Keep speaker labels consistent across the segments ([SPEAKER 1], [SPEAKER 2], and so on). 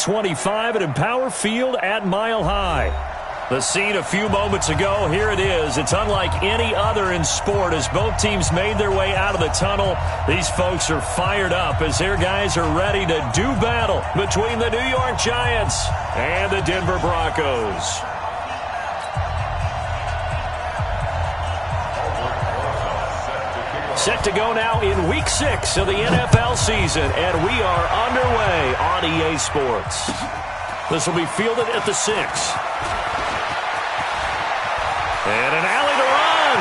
[SPEAKER 1] 25 at Empower Field at Mile High. The scene a few moments ago, here it is. It's unlike any other in sport as both teams made their way out of the tunnel. These folks are fired up as their guys are ready to do battle between the New York Giants and the Denver Broncos. Set to go now in Week 6 of the NFL season, and we are underway on EA Sports. This will be fielded at the 6. And an alley to run.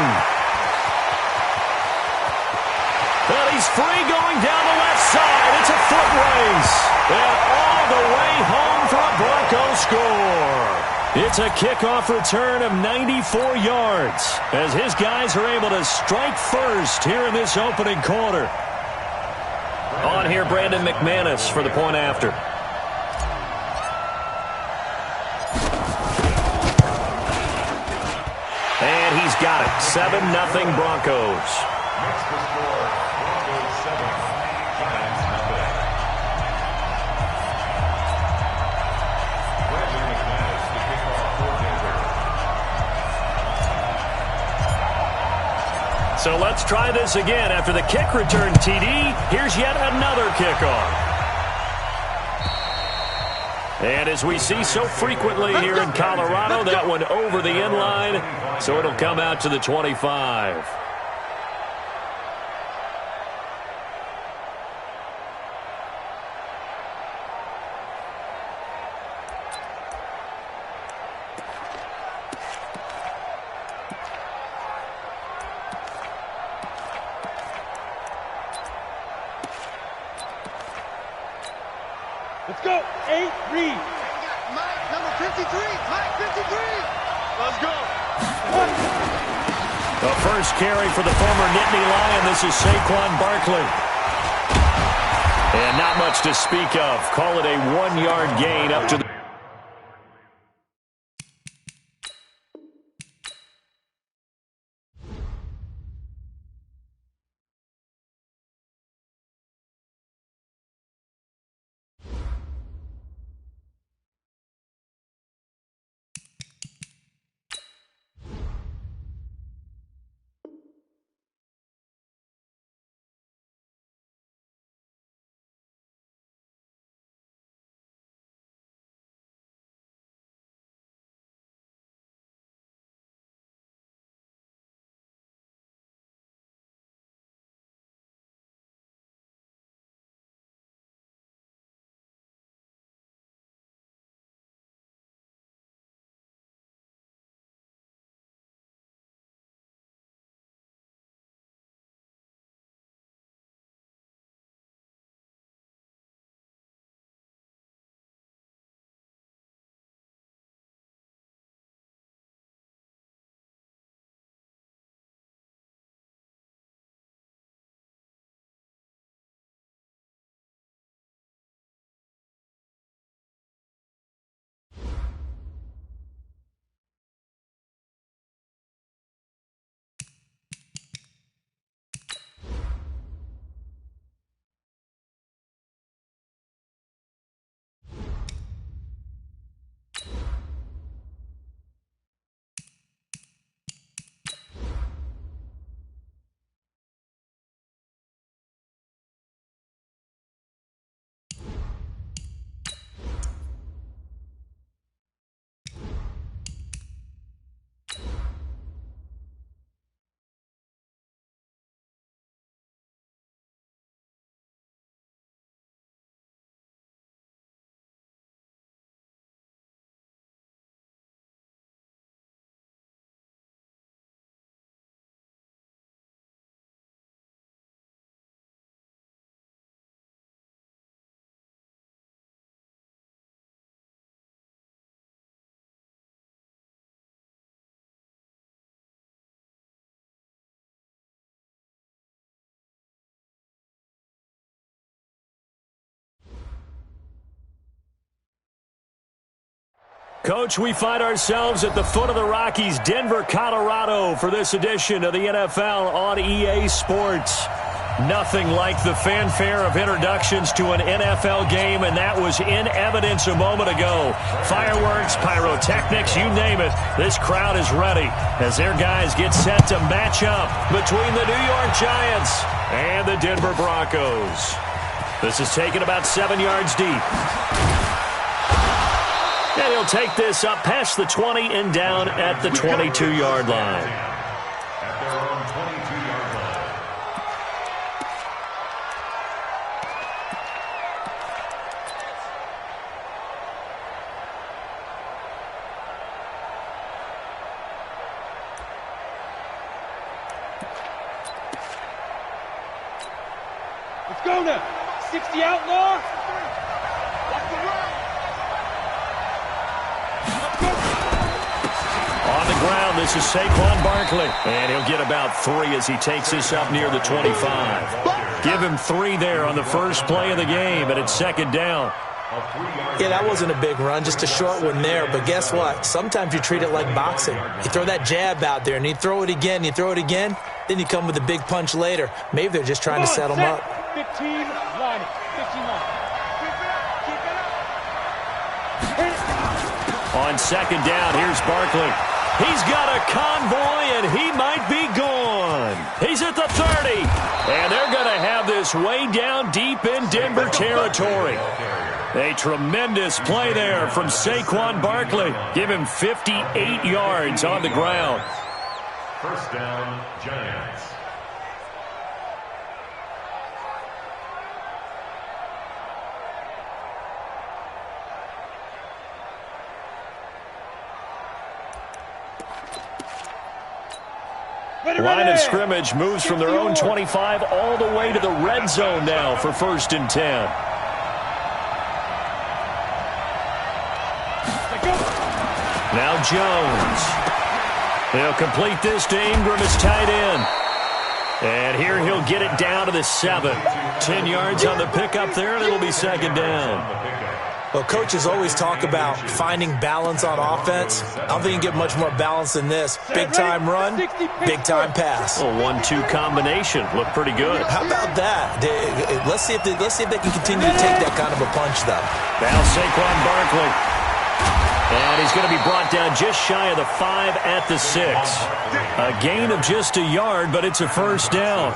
[SPEAKER 1] And he's free going down the left side. It's a foot race. And all the way home for a Bronco score. It's a kickoff return of 94 yards as his guys are able to strike first here in this opening quarter. On here, Brandon McManus for the point after. And he's got it. 7-0 Broncos. So let's try this again. After the kick return TD, here's yet another kickoff. And as we see so frequently here in Colorado, that one over the end line, so it'll come out to the 25.
[SPEAKER 2] Let's go. 8, read. Mike, number 53. Mike, 53. Let's go.
[SPEAKER 1] The first carry for the former Nittany Lion. This is Saquon Barkley. And not much to speak of. Call it a 1-yard gain up to the... Coach, we find ourselves at the foot of the Rockies, Denver, Colorado, for this edition of the NFL on EA Sports. Nothing like the fanfare of introductions to an NFL game, and that was in evidence a moment ago. Fireworks, pyrotechnics, you name it. This crowd is ready as their guys get set to match up between the New York Giants and the Denver Broncos. This is taken about 7 yards deep. And he'll take this up past the 20 and down at the 22-yard line.
[SPEAKER 2] Let's go now. 60 outlaw.
[SPEAKER 1] On the ground, this is Saquon Barkley. And he'll get about 3 as he takes this up near the 25. Give him 3 there on the first play of the game, and it's second down.
[SPEAKER 3] Yeah, that wasn't a big run, just a short one there. But guess what? Sometimes you treat it like boxing. You throw that jab out there, and you throw it again, then you come with a big punch later. Maybe they're just trying to set them up.
[SPEAKER 2] 15 line. 15 line.
[SPEAKER 1] On second down, here's Barkley. He's got a convoy, and he might be gone. He's at the 30, and they're going to have this way down deep in Denver territory. A tremendous play there from Saquon Barkley. Give him 58 yards on the ground.
[SPEAKER 4] First down, Giants.
[SPEAKER 1] Line of scrimmage moves from their own 25 all the way to the red zone now for 1st and 10. Now Jones. He'll complete this to Ingram as tight end. And here he'll get it down to the 7. 10 yards on the pickup there, and it'll be second down.
[SPEAKER 3] Well, coaches always talk about finding balance on offense. I don't think you can get much more balance than this. Big-time run, big-time pass.
[SPEAKER 1] A 1-2 combination. Looked pretty good.
[SPEAKER 3] How about that? Let's see if they can continue to take that kind of a punch, though.
[SPEAKER 1] Now Saquon Barkley. And he's going to be brought down just shy of the 5 at the 6. A gain of just a yard, but it's a first down.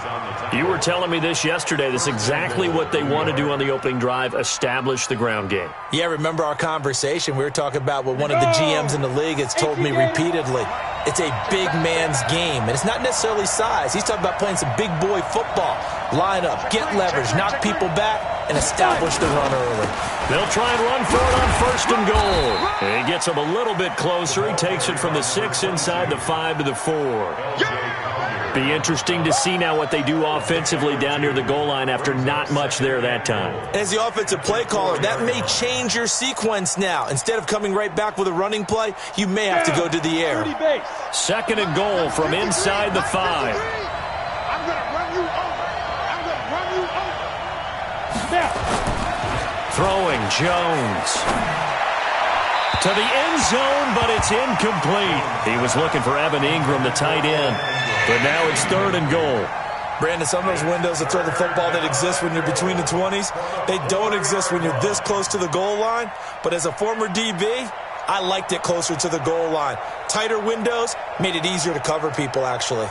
[SPEAKER 1] You were telling me this yesterday. This is exactly what they want to do on the opening drive, establish the ground game.
[SPEAKER 3] Yeah, remember our conversation? We were talking about what one of the GMs in the league has told me repeatedly. It's a big man's game, and it's not necessarily size. He's talking about playing some big boy football. Line up, get leverage, knock people back, and establish the run early.
[SPEAKER 1] They'll try and run for it on 1st and goal. And he gets him a little bit closer. He takes it from the 6 inside the 5 to the 4. Be interesting to see now what they do offensively down near the goal line after not much there that time.
[SPEAKER 3] As the offensive play caller, that may change your sequence now. Instead of coming right back with a running play, you may have to go to the air.
[SPEAKER 1] 2nd and goal from inside the 5.
[SPEAKER 2] I'm going to run you over. I'm going to run you over. Now.
[SPEAKER 1] Throwing Jones. To the end zone, but it's incomplete. He was looking for Evan Ingram, the tight end. But now it's 3rd and goal.
[SPEAKER 3] Brandon, some of those windows that throw the football that exist when you're between the 20s, they don't exist when you're this close to the goal line. But as a former DB, I liked it closer to the goal line. Tighter windows made it easier to cover people, actually.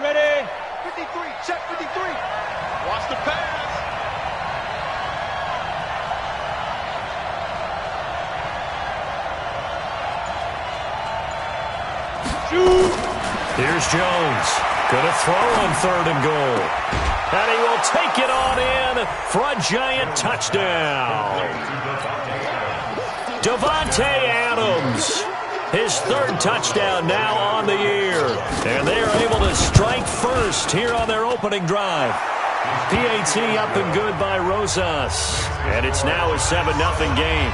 [SPEAKER 2] Ready. 53, check 53. Watch the pass. Shoot.
[SPEAKER 1] Here's Jones. Gonna throw on 3rd and goal. And he will take it on in for a giant touchdown. Davante Adams. His 3rd touchdown now on the year. And they are able to strike first here on their opening drive. PAT up and good by Rosas. And it's now a 7-0 game.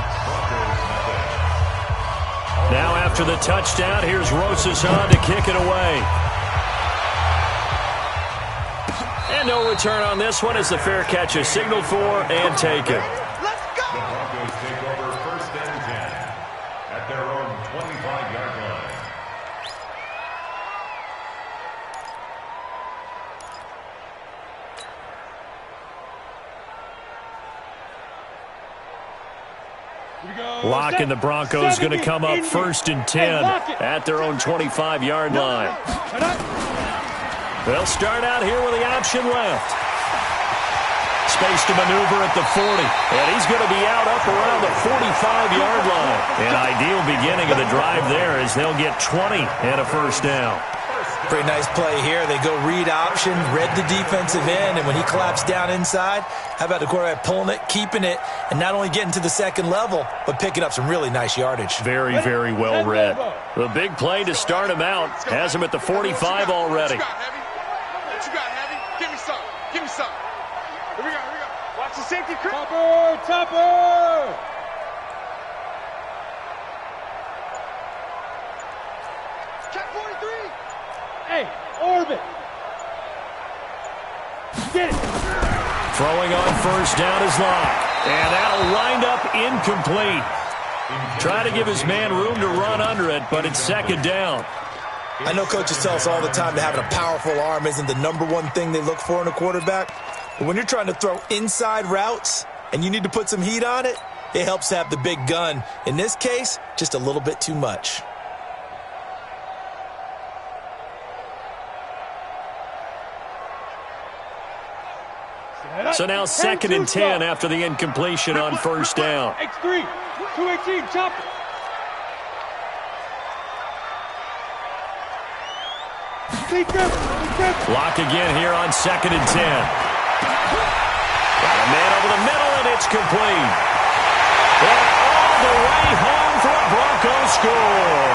[SPEAKER 1] Now after the touchdown, here's Rosas on to kick it away. And no return on this one as the fair catch is signaled for and taken.
[SPEAKER 2] Let's go!
[SPEAKER 4] The Broncos take over first and 10 at their own 25-yard line.
[SPEAKER 1] Lock and the Broncos going to come up first and 10 at their own 25-yard line. They'll start out here with the option left. Space to maneuver at the 40. And he's going to be out up around the 45-yard line. An ideal beginning of the drive there as they'll get 20 and a first down.
[SPEAKER 3] Pretty nice play here. They go read option, read the defensive end, and when he collapsed down inside, how about the quarterback pulling it, keeping it, and not only getting to the second level, but picking up some really nice yardage.
[SPEAKER 1] Very, very well read. The big play to start him out has him at the 45 already.
[SPEAKER 2] What you got, Heavy? Give me some. Give me some. Here we go. Here we go. Watch the safety. Topper! Check 43. Hey, orbit. Get it.
[SPEAKER 1] Throwing on first down is Locke. And that'll wind up incomplete. Try to give his man room to run under it, but it's second down.
[SPEAKER 3] I know coaches tell us all the time that having a powerful arm isn't the number one thing they look for in a quarterback. But when you're trying to throw inside routes and you need to put some heat on it, it helps to have the big gun. In this case, just a little bit too much.
[SPEAKER 1] So now second and 10 after the incompletion on first down.
[SPEAKER 2] X3, 218, chopper.
[SPEAKER 1] Lock again here on second and 10. Got a man over the middle, and it's complete. And all the way home for a Broncos score.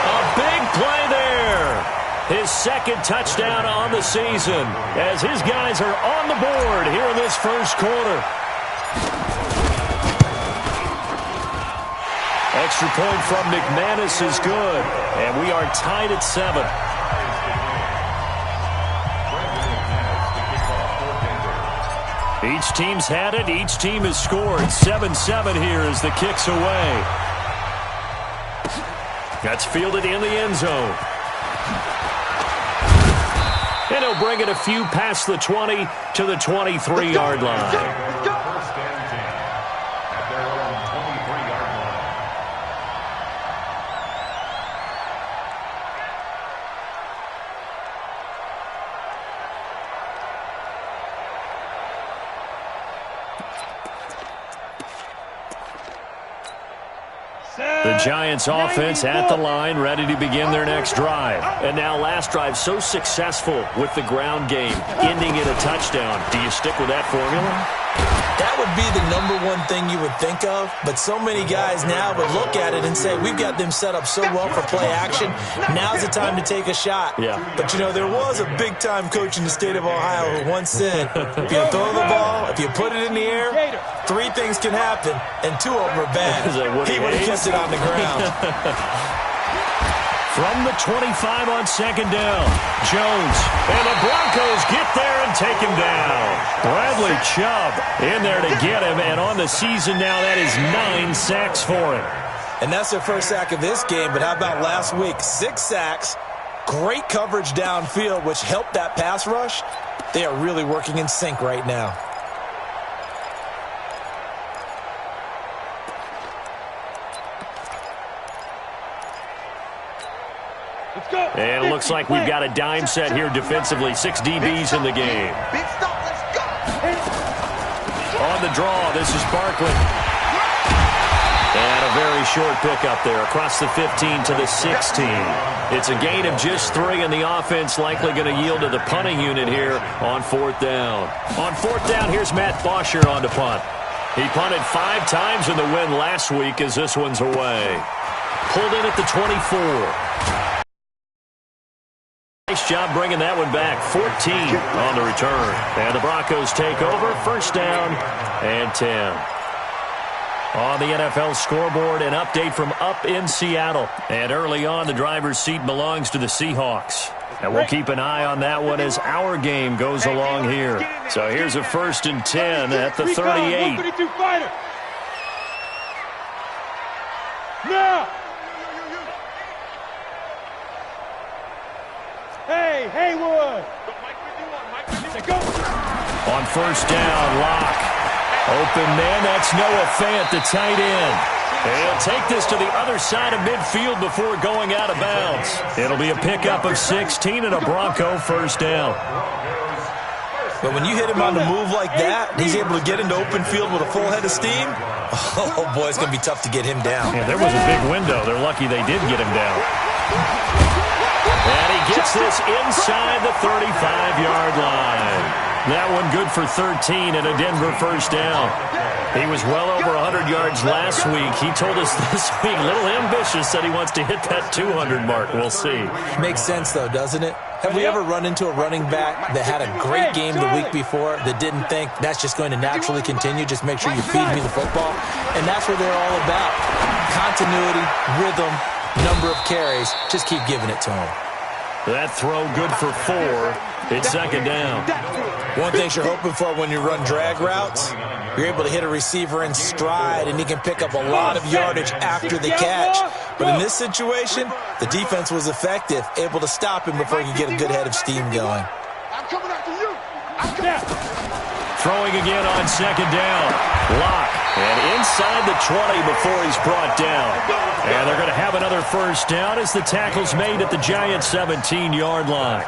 [SPEAKER 1] A big play there. His second touchdown on the season as his guys are on the board here in this first quarter. Extra point from McManus is good, and we are tied at 7. Each team's had it. Each team has scored. 7-7 here as the kick's away. That's fielded in the end zone. And he'll bring it a few past the 20 to the 23-yard line.
[SPEAKER 4] First and 10 at their own 23-yard line.
[SPEAKER 1] The Giants offense at the line, ready to begin their next drive. And now last drive so successful with the ground game, ending in a touchdown. Do you stick with that formula?
[SPEAKER 3] That would be the number one thing you would think of, but so many guys now would look at it and say, we've got them set up so well for play action, now's the time to take a shot.
[SPEAKER 1] Yeah.
[SPEAKER 3] But, you know, there was a big-time coach in the state of Ohio who once said, if you throw the ball, if you put it in the air, 3 things can happen, and 2 of them are bad. He would have kept it on the ground.
[SPEAKER 1] From the 25 on second down, Jones. And the Broncos get there and take him down. Bradley Chubb in there to get him, and on the season now, that is 9 sacks for him.
[SPEAKER 3] And that's their first sack of this game, but how about last week? 6 sacks, great coverage downfield, which helped that pass rush. They are really working in sync right now.
[SPEAKER 1] And it looks like we've got a dime set here defensively. 6 DBs in the game.
[SPEAKER 2] Big stop, let's go.
[SPEAKER 1] On the draw, this is Barkley. And a very short pickup there across the 15 to the 16. It's a gain of just 3, and the offense likely going to yield to the punting unit here on 4th down. On 4th down, here's Matt Bosher on to punt. He punted 5 times in the win last week as this one's away. Pulled in at the 24. Nice job bringing that one back. 14 on the return. And the Broncos take over. First down and 10. On the NFL scoreboard, an update from up in Seattle. And early on, the driver's seat belongs to the Seahawks. And we'll keep an eye on that one as our game goes along here. So here's a 1st and 10 at the 38.
[SPEAKER 2] Now! Hey, Haywood! Go!
[SPEAKER 1] On 1st down, Locke. Open man, that's Noah Fant, the tight end. He'll take this to the other side of midfield before going out of bounds. It'll be a pickup of 16 and a Bronco 1st down.
[SPEAKER 3] But when you hit him on the move like that, he's able to get into open field with a full head of steam. Oh, boy, it's going to be tough to get him down.
[SPEAKER 1] Yeah, there was a big window. They're lucky they did get him down. And he gets this inside the 35-yard line. That one good for 13 and a Denver 1st down. He was well over 100 yards last week. He told us this week, a little ambitious, said he wants to hit that 200 mark. We'll see.
[SPEAKER 3] Makes sense, though, doesn't it? Have we ever run into a running back that had a great game the week before that didn't think that's just going to naturally continue? Just make sure you feed me the football. And that's what they're all about. Continuity, rhythm, number of carries. Just keep giving it to him.
[SPEAKER 1] That throw good for 4. It's 2nd down.
[SPEAKER 3] One thing you're hoping for when you run drag routes, you're able to hit a receiver in stride, and he can pick up a lot of yardage after the catch. But in this situation, the defense was effective, able to stop him before he could get a good head of steam going.
[SPEAKER 2] I'm coming after you.
[SPEAKER 1] Throwing again on 2nd down. Locke. And inside the 20 before he's brought down. And they're going to have another 1st down as the tackle's made at the Giants' 17-yard line.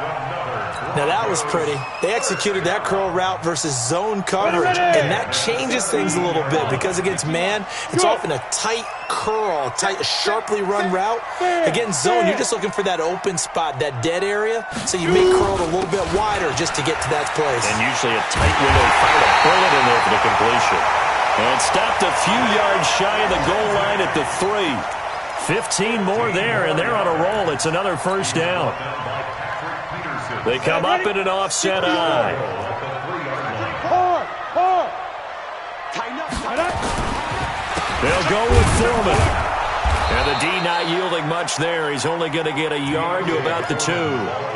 [SPEAKER 3] Now, that was pretty. They executed that curl route versus zone coverage, and that changes things a little bit because against man, it's often a tight curl, sharply run route. Against zone, you're just looking for that open spot, that dead area, so you may curl it a little bit wider just to get to that place.
[SPEAKER 1] And usually a tight window, fired a bullet in there for the completion. And stopped a few yards shy of the goal line at the 3. 15 more there, and they're on a roll. It's another 1st down. They come up in an offset eye. They'll go with Foreman. And the D not yielding much there. He's only going to get a yard to about the 2.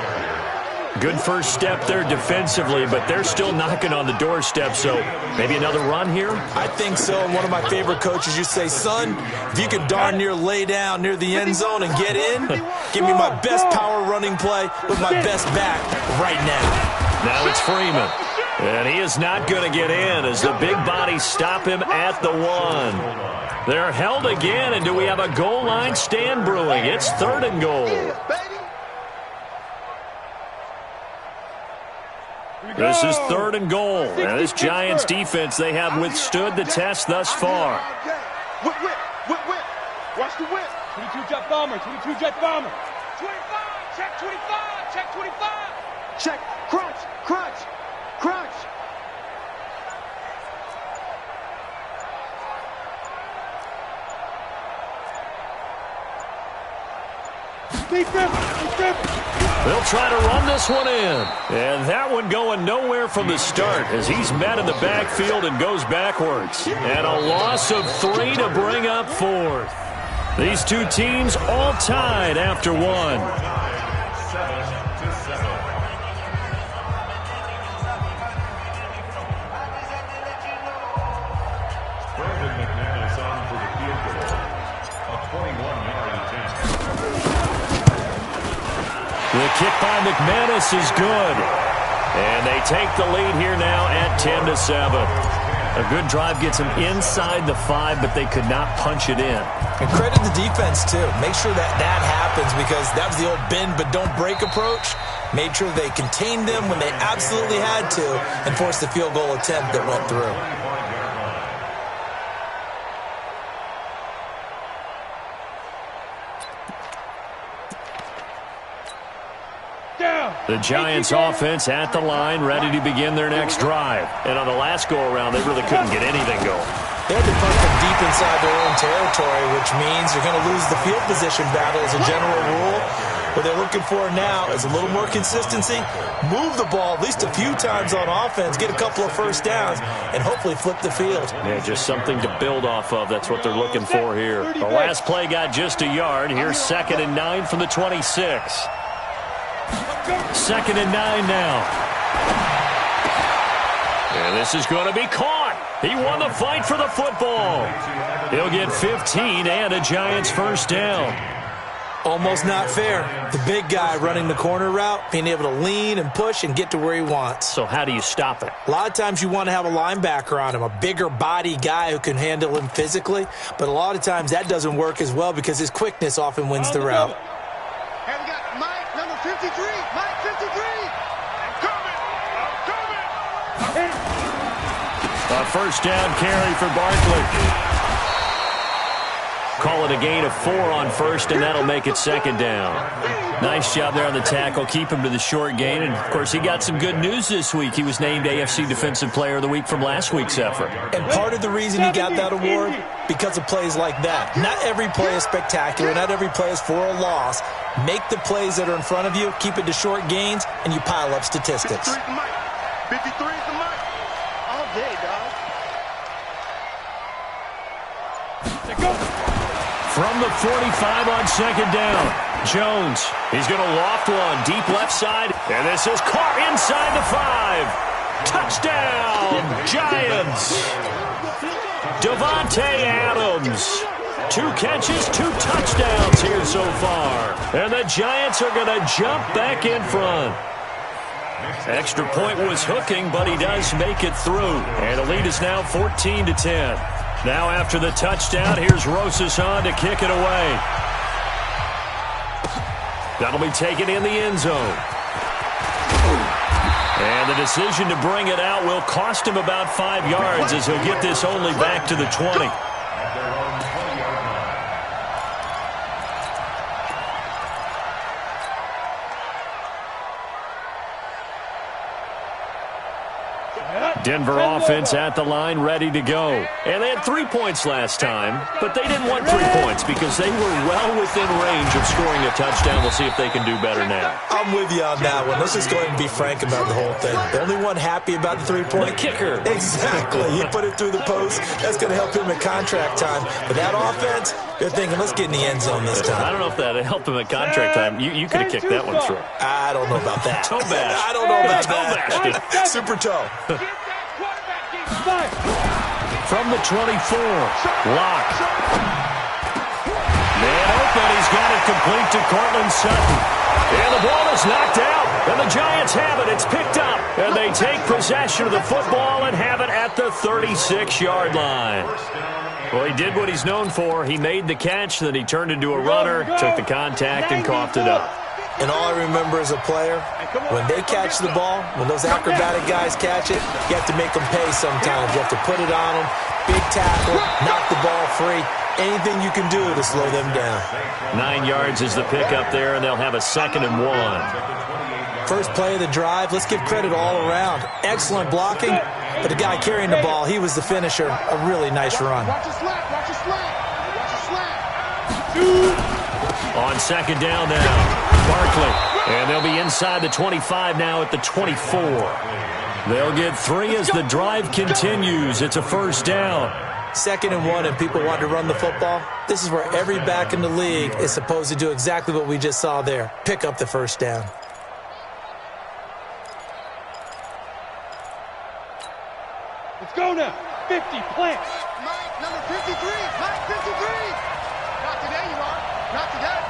[SPEAKER 1] Good first step there defensively, but they're still knocking on the doorstep, so maybe another run here?
[SPEAKER 3] I think so, and one of my favorite coaches, you say, son, if you could darn near lay down near the end zone and get in, give me my best power running play with my best back right now.
[SPEAKER 1] Now it's Freeman, and he is not going to get in as the big bodies stop him at the 1. They're held again, and do we have a goal line stand brewing? It's 3rd and goal. This is 3rd and goal. Now, this Giants defense, they have withstood the test thus far.
[SPEAKER 2] Whip. Watch the whip. 22 jet bomber. 22 jet bomber. 25. Check 25. Check 25. Check. Crunch.
[SPEAKER 1] They'll try to run this one in. And that one going nowhere from the start as he's met in the backfield and goes backwards. And a loss of 3 to bring up 4th. These two teams all tied after 1. The kick by McManus is good. And they take the lead here now at 10-7. A good drive gets them inside the 5, but they could not punch it in.
[SPEAKER 3] And credit the defense, too. Make sure that happens because that was the old bend but don't break approach. Made sure they contained them when they absolutely had to and forced the field goal attempt that went through.
[SPEAKER 1] The Giants offense at the line, ready to begin their next drive. And on the last go-around, they really couldn't get anything going.
[SPEAKER 3] They had to punt from deep inside their own territory, which means you're going to lose the field position battle as a general rule. What they're looking for now is a little more consistency, move the ball at least a few times on offense, get a couple of first downs, and hopefully flip the field.
[SPEAKER 1] Yeah, just something to build off of. That's what they're looking for here. The last play got just a yard. Here's 2nd and 9 from the 26. 2nd and 9 now. And this is going to be caught. He won the fight for the football. He'll get 15 and a Giants first down.
[SPEAKER 3] Almost not fair. The big guy running the corner route, being able to lean and push and get to where he wants.
[SPEAKER 1] So how do you stop it?
[SPEAKER 3] A lot of times you want to have a linebacker on him, a bigger body guy who can handle him physically. But a lot of times that doesn't work as well because his quickness often wins the route.
[SPEAKER 2] Hey, we got Mike, number 53. Mike, 53. I'm coming.
[SPEAKER 1] A first down carry for Barkley. Call it a gain of 4 on first, and that'll make it 2nd down. Nice job there on the tackle. Keep him to the short gain. And, of course, he got some good news this week. He was named AFC Defensive Player of the Week from last week's effort.
[SPEAKER 3] And part of the reason he got that award, because of plays like that. Not every play is spectacular. Not every play is for a loss. Make the plays that are in front of you, keep it to short gains, and you pile up statistics.
[SPEAKER 2] 53 is the mic. 53 is the mic. All day, dog.
[SPEAKER 1] From the 45 on 2nd down, Jones. He's going to loft one deep left side, and this is caught inside the 5. Touchdown, Giants. Devontae Adams. 2 catches, 2 touchdowns here so far. And the Giants are going to jump back in front. Extra point was hooking, but he does make it through. And the lead is now 14-10. Now after the touchdown, here's Rosas on to kick it away. That'll be taken in the end zone. And the decision to bring it out will cost him about 5 yards as he'll get this only back to the 20. Denver offense at the line, ready to go. And they had 3 points last time, but they didn't want 3 points because they were well within range of scoring a touchdown. We'll see if they can do better now.
[SPEAKER 3] I'm with you on that one. Let's just go ahead and be frank about the whole thing. The only one happy about the 3-point?
[SPEAKER 1] The kicker.
[SPEAKER 3] Exactly. He put it through the post. That's going to help him at contract time. But that offense, they're thinking, let's get in the end zone this time.
[SPEAKER 1] I don't know if that helped him at contract time. You could have kicked that one through.
[SPEAKER 3] I don't know about that.
[SPEAKER 1] Toe bash.
[SPEAKER 3] I don't know about
[SPEAKER 1] that.
[SPEAKER 3] Super toe.
[SPEAKER 1] From the 24, Lock. Man open, he's got it complete to Cortland Sutton. And the ball is knocked out, and the Giants have it. It's picked up, and they take possession of the football and have it at the 36-yard line. Well, he did what he's known for. He made the catch, then he turned into a runner, took the contact, and coughed it up.
[SPEAKER 3] And all I remember as a player, when they catch the ball, when those acrobatic guys catch it, you have to make them pay sometimes. You have to put it on them, big tackle, knock the ball free. Anything you can do to slow them down.
[SPEAKER 1] 9 yards is the pickup there, and they'll have a 2nd and 1.
[SPEAKER 3] First play of the drive, let's give credit all around. Excellent blocking, but the guy carrying the ball, he was the finisher. A really nice run.
[SPEAKER 2] Watch your slant. Watch your slant. Watch your slant.
[SPEAKER 1] On 2nd down now, Barkley. And they'll be inside the 25 now at the 24. They'll get 3 as the drive continues. It's a first down.
[SPEAKER 3] 2nd and 1, and people want to run the football. This is where every back in the league is supposed to do exactly what we just saw there. Pick up the first down.
[SPEAKER 2] Let's go now. 50, plant. Mike, number 53. Mike, 53. Not today, you are. Not today.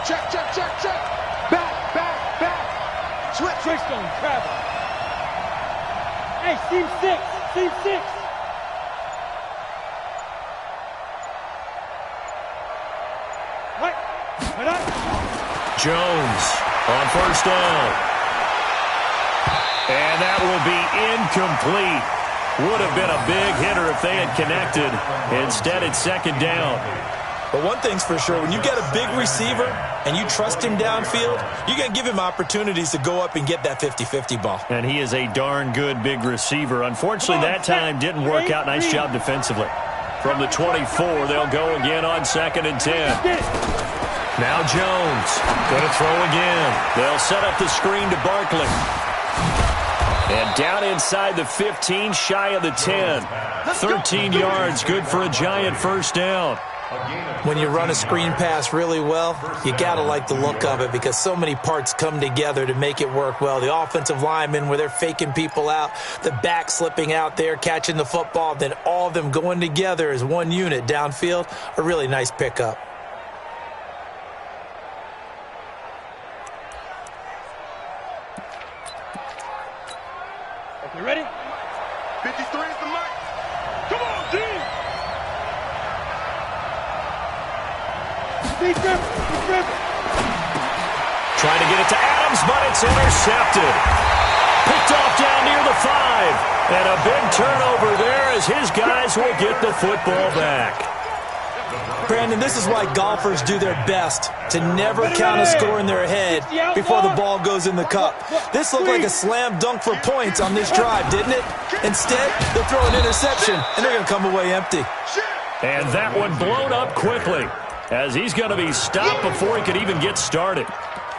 [SPEAKER 2] Check, check, check, check. Back. Switch. Trickstone, travel. Hey, team 6. Team 6. Right up.
[SPEAKER 1] Jones on first down. And that will be incomplete. Would have been a big hitter if they had connected. Instead, it's 2nd down.
[SPEAKER 3] But one thing's for sure, when you get a big receiver and you trust him downfield, you're going to give him opportunities to go up and get that 50-50 ball.
[SPEAKER 1] And he is a darn good big receiver. Unfortunately, that time didn't work out. Nice job defensively. From the 24, they'll go again on 2nd and 10. Now Jones, going to throw again. They'll set up the screen to Barkley. And down inside the 15, shy of the 10. 13 yards, good for a Giant first down.
[SPEAKER 3] When you run a screen pass really well, you got to like the look of it because so many parts come together to make it work well. The offensive linemen, where they're faking people out, the back slipping out there, catching the football, then all of them going together as one unit downfield, a really nice pickup.
[SPEAKER 2] Okay, ready? 53 is the mic. Come on, D!
[SPEAKER 1] Trying to get it to Adams, but it's intercepted. Picked off down near the 5. And a big turnover there as his guys will get the football back.
[SPEAKER 3] Brandon, this is why golfers do their best to never count a score in their head before the ball goes in the cup. This looked like a slam dunk for points on this drive, didn't it? Instead, they'll throw an interception, and they're going to come away empty.
[SPEAKER 1] And that one blown up quickly as he's going to be stopped before he could even get started.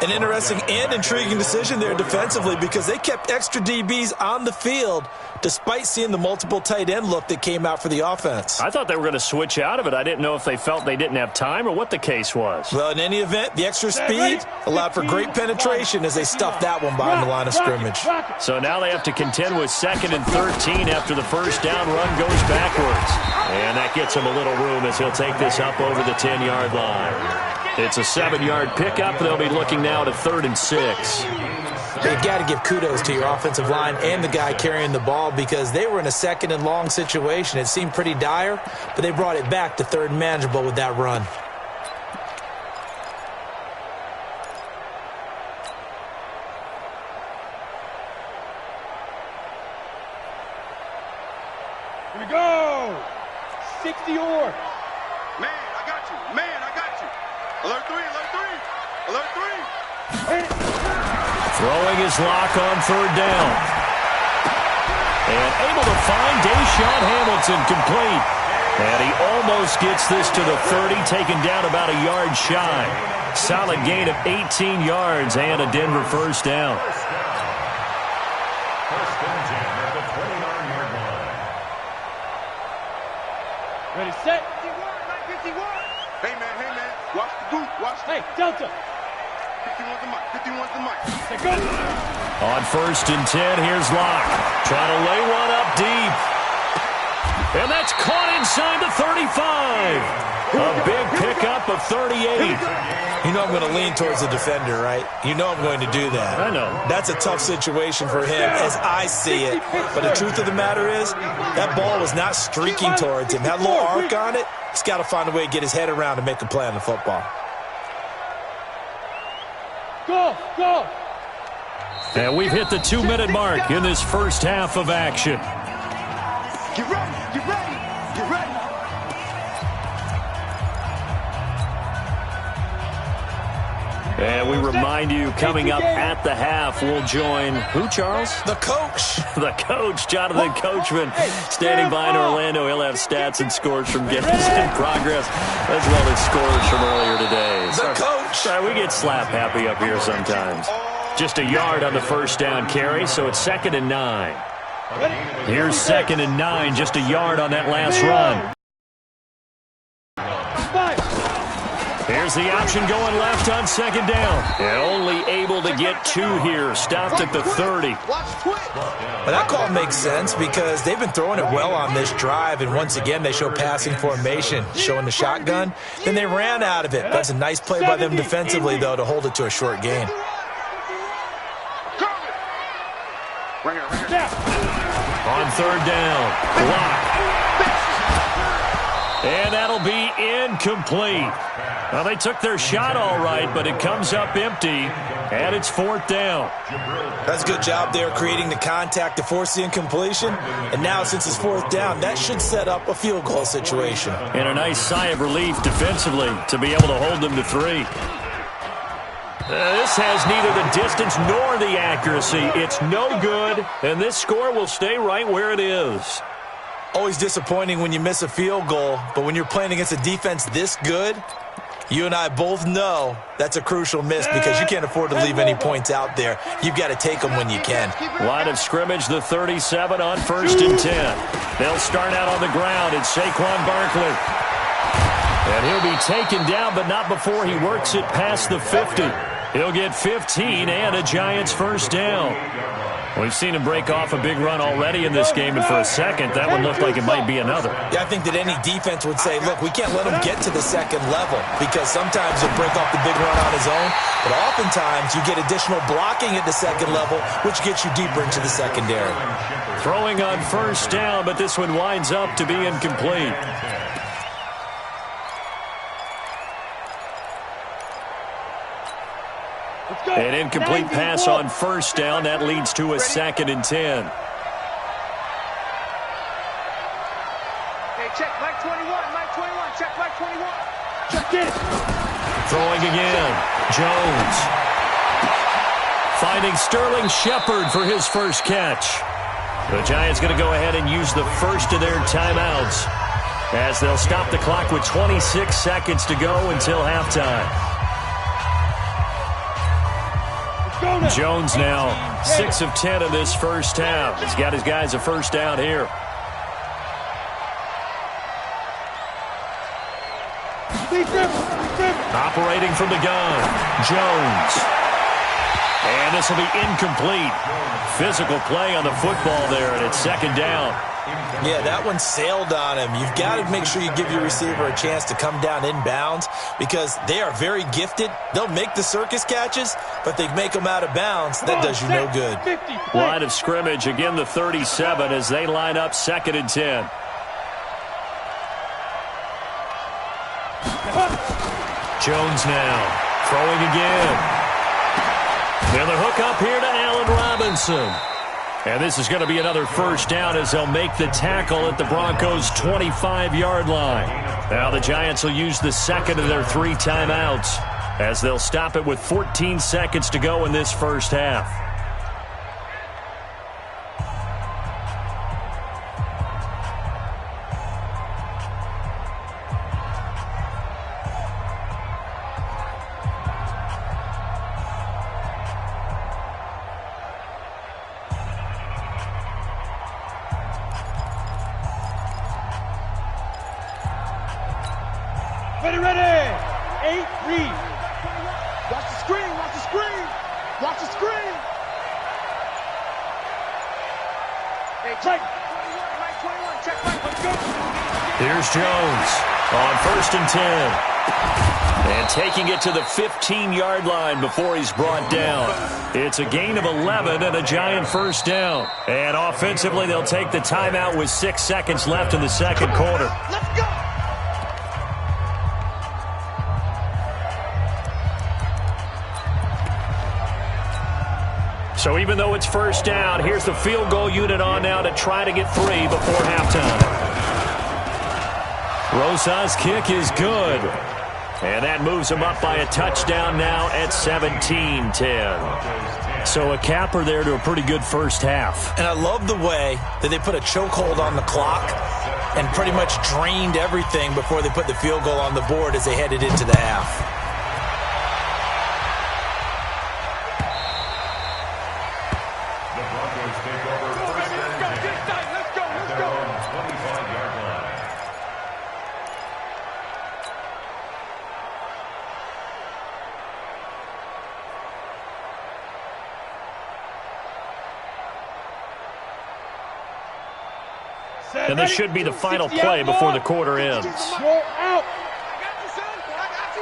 [SPEAKER 3] An interesting and intriguing decision there defensively because they kept extra DBs on the field despite seeing the multiple tight end look that came out for the offense.
[SPEAKER 1] I thought they were going to switch out of it. I didn't know if they felt they didn't have time or what the case was.
[SPEAKER 3] Well, in any event, the extra speed allowed for great penetration as they stuffed that one behind the line of scrimmage.
[SPEAKER 1] So now they have to contend with 2nd and 13 after the first down run goes backwards. And that gets him a little room as he'll take this up over the 10-yard line. It's a 7-yard pickup. They'll be looking now to 3rd and 6.
[SPEAKER 3] You've got to give kudos to your offensive line and the guy carrying the ball because they were in a 2nd and long situation. It seemed pretty dire, but they brought it back to 3rd and manageable with that run.
[SPEAKER 2] Here we go! 60 yards. Man, I got you. Man, I got you. Alert 3, alert 3. Alert 3.
[SPEAKER 1] Throwing his lock on 3rd down. And able to find Deshaun Hamilton complete. And he almost gets this to the 30, taken down about a yard shy. Solid gain of 18 yards and a Denver first down.
[SPEAKER 4] First and 10 at the 29-yard line.
[SPEAKER 2] Ready, set. 51. Hey, man. Watch the goop. Watch the... Hey, Delta. 51's the mic. 51's the mic. Hey, go.
[SPEAKER 1] On 1st and 10, here's Locke. Trying to lay one up deep. And that's caught inside the 35. A big pickup of 38.
[SPEAKER 3] You know I'm going to lean towards the defender, right? You know I'm going to do that.
[SPEAKER 1] I know.
[SPEAKER 3] That's a tough situation for him as I see it. But the truth of the matter is, that ball was not streaking towards him. That little arc on it, he's got to find a way to get his head around and make a play on the football.
[SPEAKER 2] Go!
[SPEAKER 1] And we've hit the 2-minute mark in this first half of action.
[SPEAKER 2] Get ready.
[SPEAKER 1] And we remind you, coming up at the half, we'll join who, Charles?
[SPEAKER 3] The coach.
[SPEAKER 1] The coach, Jonathan Coachman, standing by in Orlando. He'll have stats and scores from games in progress, as well as scores from earlier today.
[SPEAKER 3] The coach.
[SPEAKER 1] Sorry, we get slap happy up here sometimes. Just a yard on the first down carry, so it's 2nd and 9. Here's 2nd and 9, just a yard on that last run. Here's the option going left on 2nd down. And only able to get 2 here. Stopped at the 30.
[SPEAKER 3] Well, that call makes sense because they've been throwing it well on this drive, and once again they show passing formation, showing the shotgun. Then they ran out of it. That's a nice play by them defensively, though, to hold it to a short gain.
[SPEAKER 1] On 3rd down, block. And that'll be incomplete. Well, they took their shot all right, but it comes up empty, and it's 4th down.
[SPEAKER 3] That's a good job there creating the contact to force the incompletion. And now, since it's 4th down, that should set up a field goal situation.
[SPEAKER 1] And a nice sigh of relief defensively to be able to hold them to 3. This has neither the distance nor the accuracy. It's no good, and this score will stay right where it is.
[SPEAKER 3] Always disappointing when you miss a field goal, but when you're playing against a defense this good, you and I both know that's a crucial miss because you can't afford to leave any points out there. You've got to take them when you can.
[SPEAKER 1] Line of scrimmage, the 37 on 1st and 10. They'll start out on the ground. It's Saquon Barkley. And he'll be taken down, but not before he works it past the 50. He'll get 15 and a Giants first down. We've seen him break off a big run already in this game, and for a second, that one looked like it might be another.
[SPEAKER 3] Yeah, I think that any defense would say, look, we can't let him get to the second level because sometimes he'll break off the big run on his own, but oftentimes you get additional blocking at the second level, which gets you deeper into the secondary.
[SPEAKER 1] Throwing on first down, but this one winds up to be incomplete. An incomplete pass on first down. That leads to a 2nd and 10.
[SPEAKER 2] Hey, check Mike 21, Mike 21, check Mike 21. Check it.
[SPEAKER 1] Throwing again. Jones. Finding Sterling Shepard for his first catch. The Giants going to go ahead and use the first of their timeouts as they'll stop the clock with 26 seconds to go until halftime. Jones now 6 of 10 in this first half. He's got his guys a first down here. Operating from the gun, Jones. And this will be incomplete. Physical play on the football there, and it's 2nd down.
[SPEAKER 3] Yeah, that one sailed on him. You've got to make sure you give your receiver a chance to come down inbounds because they are very gifted. They'll make the circus catches, but they make them out of bounds. That does you no good.
[SPEAKER 1] Line of scrimmage, again the 37 as they line up 2nd and 10. Jones now throwing again. And the hook up here to Allen Robinson. And this is going to be another first down as they'll make the tackle at the Broncos' 25-yard line. Now the Giants will use the 2nd of their 3 timeouts as they'll stop it with 14 seconds to go in this first half.
[SPEAKER 2] Ready. 8, read. Watch the screen, watch the screen. Watch the screen. Hey, check. Mike 21, check Mike, let's go.
[SPEAKER 1] Here's Jones on 1st and 10. And taking it to the 15-yard line before he's brought down. It's a gain of 11 and a Giant first down. And offensively, they'll take the timeout with 6 seconds left in the second quarter.
[SPEAKER 2] Let's go.
[SPEAKER 1] So even though it's first down, here's the field goal unit on now to try to get 3 before halftime. Rosa's kick is good. And that moves them up by a touchdown now at 17-10. So a capper there to a pretty good first half.
[SPEAKER 3] And I love the way that they put a chokehold on the clock and pretty much drained everything before they put the field goal on the board as they headed into the half.
[SPEAKER 1] And this should be the final play before the quarter ends.
[SPEAKER 2] Roll out.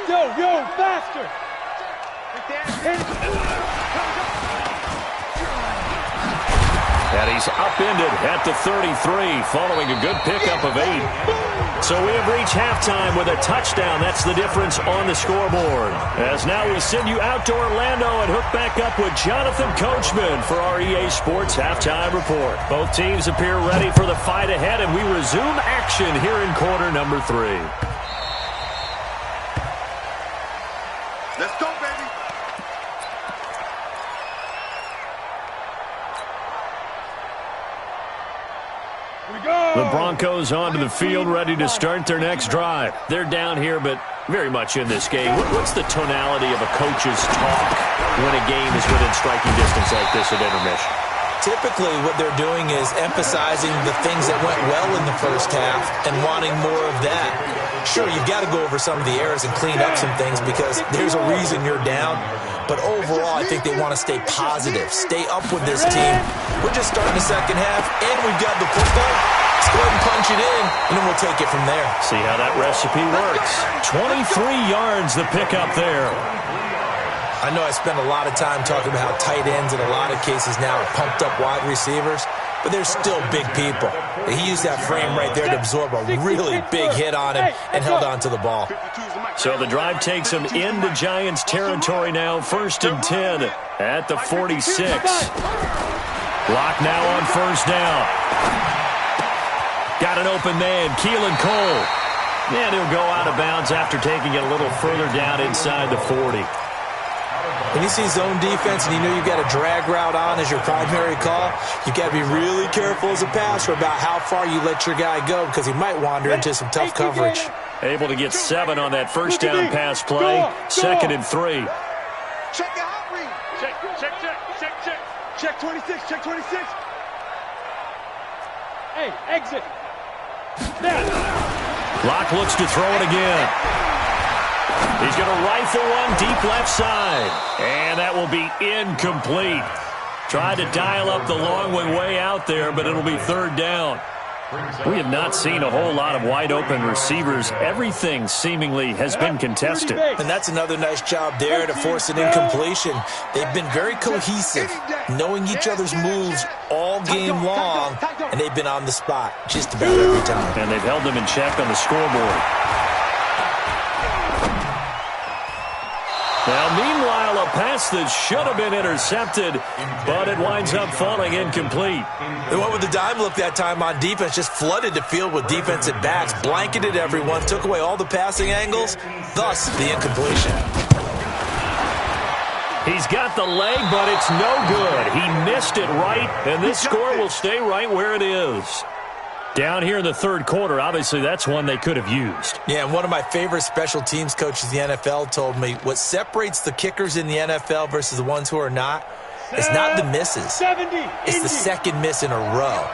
[SPEAKER 2] Yo, faster.
[SPEAKER 1] And he's upended at the 33 following a good pickup of 8. So we have reached halftime with a touchdown. That's the difference on the scoreboard. As now we send you out to Orlando and hook back up with Jonathan Coachman for our EA Sports Halftime Report. Both teams appear ready for the fight ahead, and we resume action here in quarter number 3.
[SPEAKER 2] Let's go, baby.
[SPEAKER 1] The Broncos onto the field, ready to start their next drive. They're down here, but very much in this game. What's the tonality of a coach's talk when a game is within striking distance like this at intermission?
[SPEAKER 3] Typically, what they're doing is emphasizing the things that went well in the first half and wanting more of that. Sure, you've got to go over some of the errors and clean up some things because there's a reason you're down. But overall, I think they want to stay positive, stay up with this team. We're just starting the second half, and we've got the football. Let's go ahead and punch it in, and then we'll take it from there.
[SPEAKER 1] See how that recipe works. 23 yards the pickup there.
[SPEAKER 3] I know I spend a lot of time talking about how tight ends in a lot of cases now are pumped up wide receivers, but they're still big people. He used that frame right there to absorb a really big hit on him and held on to the ball.
[SPEAKER 1] So the drive takes him into Giants territory now, 1st and 10 at the 46. Block now on 1st down. Got an open man, Keelan Cole. And he'll go out of bounds after taking it a little further down inside the 40.
[SPEAKER 3] When you see zone defense and you know you've got a drag route on as your primary call, you've got to be really careful as a passer about how far you let your guy go because he might wander into some tough coverage.
[SPEAKER 1] Able to get 7 on that 1st down pass play. 2nd and 3.
[SPEAKER 2] Check the hot read. Check 26, check 26. Hey, exit.
[SPEAKER 1] Locke looks to throw it again. He's going to rifle one deep left side. And that will be incomplete. Tried to dial up the long one way out there, but it'll be 3rd down. We have not seen a whole lot of wide-open receivers. Everything seemingly has been contested.
[SPEAKER 3] And that's another nice job there to force an incompletion. They've been very cohesive, knowing each other's moves all game long, and they've been on the spot just about every time.
[SPEAKER 1] And they've held them in check on the scoreboard. Now, meanwhile, a pass that should have been intercepted, but it winds up falling incomplete.
[SPEAKER 3] They went with the dime look that time on defense, just flooded the field with defensive backs, blanketed everyone, took away all the passing angles, thus the incompletion.
[SPEAKER 1] He's got the leg, but it's no good. He missed it right, and this score will stay right where it is. Down here in the 3rd quarter, obviously that's one they could have used.
[SPEAKER 3] Yeah, and one of my favorite special teams coaches in the NFL told me what separates the kickers in the NFL versus the ones who are not is not the misses. It's the second miss in a row.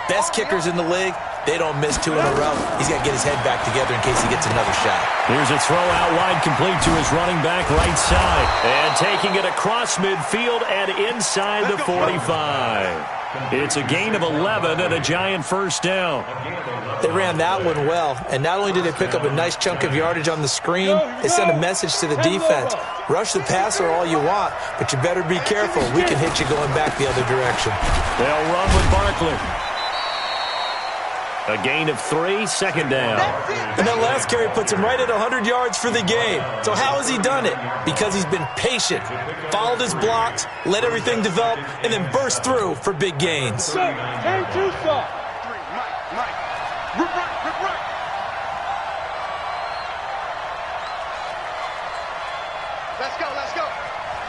[SPEAKER 3] Best kickers in the league, they don't miss 2 in a row. He's got to get his head back together in case he gets another shot.
[SPEAKER 1] Here's a throw out wide, complete to his running back right side. And taking it across midfield and inside the 45. It's a gain of 11 and a Giant 1st down.
[SPEAKER 3] They ran that one well, and not only did they pick up a nice chunk of yardage on the screen, they sent a message to the defense. Rush the passer all you want, but you better be careful. We can hit you going back the other direction.
[SPEAKER 1] They'll run with Barkley. A gain of 3, 2nd down.
[SPEAKER 3] And that last carry puts him right at 100 yards for the game. So how has he done it? Because he's been patient, followed his blocks, let everything develop, and then burst through for big gains.
[SPEAKER 2] Let's go.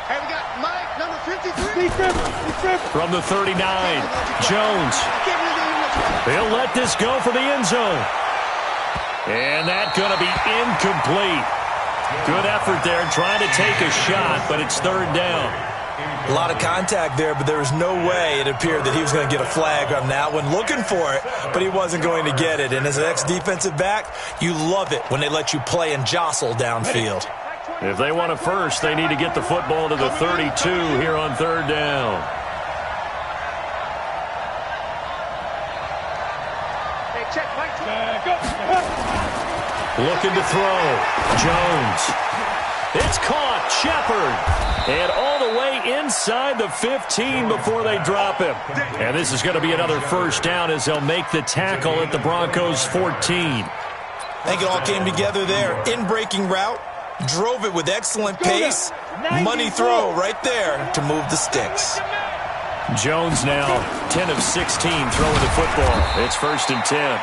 [SPEAKER 2] Hey, we got Mike, number 53.
[SPEAKER 1] From the 39, Jones. He'll let this go for the end zone. And that's going to be incomplete. Good effort there trying to take a shot, but it's 3rd down.
[SPEAKER 3] A lot of contact there, but there was no way it appeared that he was going to get a flag on that one. Looking for it, but he wasn't going to get it. And as an ex-defensive back, you love it when they let you play and jostle downfield.
[SPEAKER 1] If they want a first, they need to get the football to the 32 here on 3rd down. Looking to throw. Jones. It's caught. Shepard. And all the way inside the 15 before they drop him. And this is going to be another 1st down as they'll make the tackle at the Broncos 14.
[SPEAKER 3] I think it all came together there. In-breaking route. Drove it with excellent pace. Money throw right there to move the sticks.
[SPEAKER 1] Jones now 10 of 16 throwing the football. It's 1st and 10.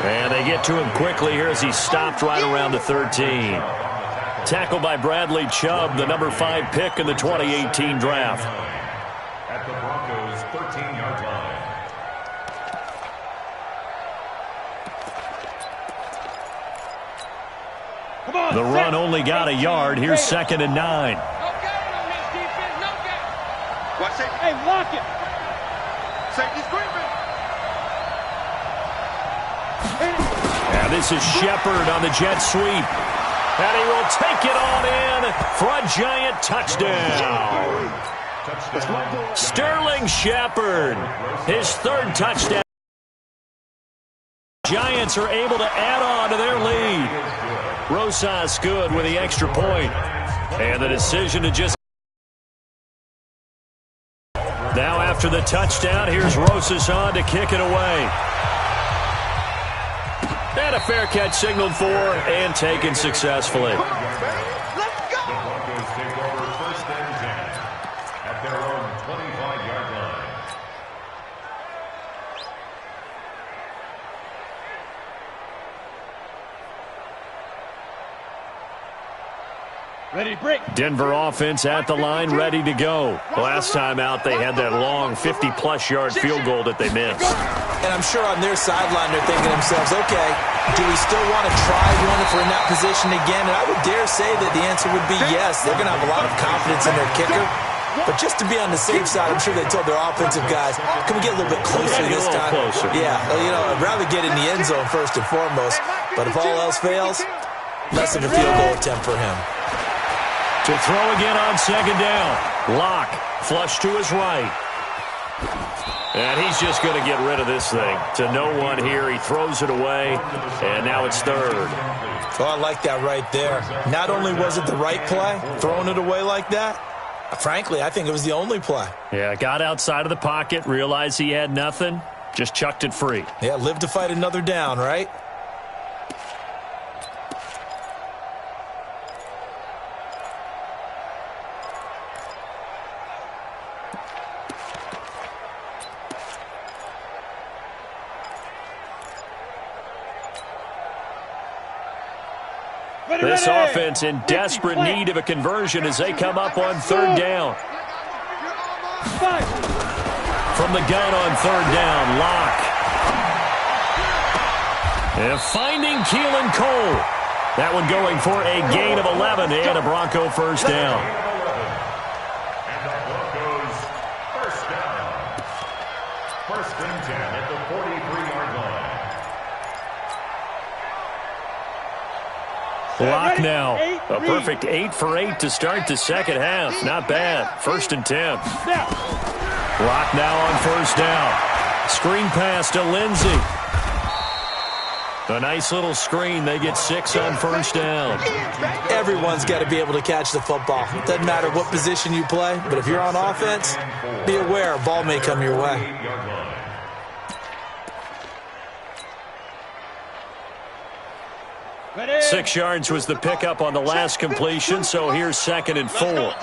[SPEAKER 1] And they get to him quickly here as he stopped right around the 13. Tackled by Bradley Chubb, the number 5 pick in the 2018 draft.
[SPEAKER 4] At the Broncos' 13-yard line.
[SPEAKER 1] The run only got a yard. Here's 2nd and 9.
[SPEAKER 2] Watch it. Hey, lock it. Safety's creeping.
[SPEAKER 1] And this is Shepard on the jet sweep. And he will take it on in for a giant touchdown. Sterling Shepard, his third touchdown. Giants are able to add on to their lead. Rosas good with the extra point. And the decision to just... Now after the touchdown, here's Rosas on to kick it away. And a fair catch signaled for and taken successfully.
[SPEAKER 4] The Broncos take over first and 10 at their own 25-yard line.
[SPEAKER 2] Ready, break.
[SPEAKER 1] Denver offense at the line, ready to go. Last time out, they had that long 50-plus yard field goal that they missed.
[SPEAKER 3] And I'm sure on their sideline they're thinking to themselves, okay, do we still want to try one if we're in that position again? And I would dare say that the answer would be yes. They're going to have a lot of confidence in their kicker. But just to be on the safe side, I'm sure they told their offensive guys, can we get a little bit closer this time?
[SPEAKER 1] Closer.
[SPEAKER 3] Yeah, you know, I'd rather get in the end zone first and foremost. But if all else fails, less of a field goal attempt for him.
[SPEAKER 1] To throw again on second down. Locke, flush to his right. And he's just going to get rid of this thing. To no one here, he throws it away, and now it's third.
[SPEAKER 3] Oh, I like that right there. Not only was it the right play, throwing it away like that, frankly, I think it was the only play.
[SPEAKER 1] Yeah, got outside of the pocket, realized he had nothing, just chucked it free.
[SPEAKER 3] Yeah, live to fight another down, right?
[SPEAKER 1] This offense in desperate need of a conversion as they come up on third down. From the gun on third down, Locke. And finding Keelan Cole. That one going for a gain of 11 and a Bronco first down.
[SPEAKER 4] And the Broncos first down. First and 10 at the 43-yard line.
[SPEAKER 1] Locke now. A perfect 8 for 8 to start the second half. Not bad. First and 10. Locke now on first down. Screen pass to Lindsey. A nice little screen. They get 6 on first down.
[SPEAKER 3] Everyone's got to be able to catch the football. Doesn't matter what position you play, but if you're on offense, be aware a ball may come your way.
[SPEAKER 1] 6 yards was the pickup on the last completion, so here's second and 4.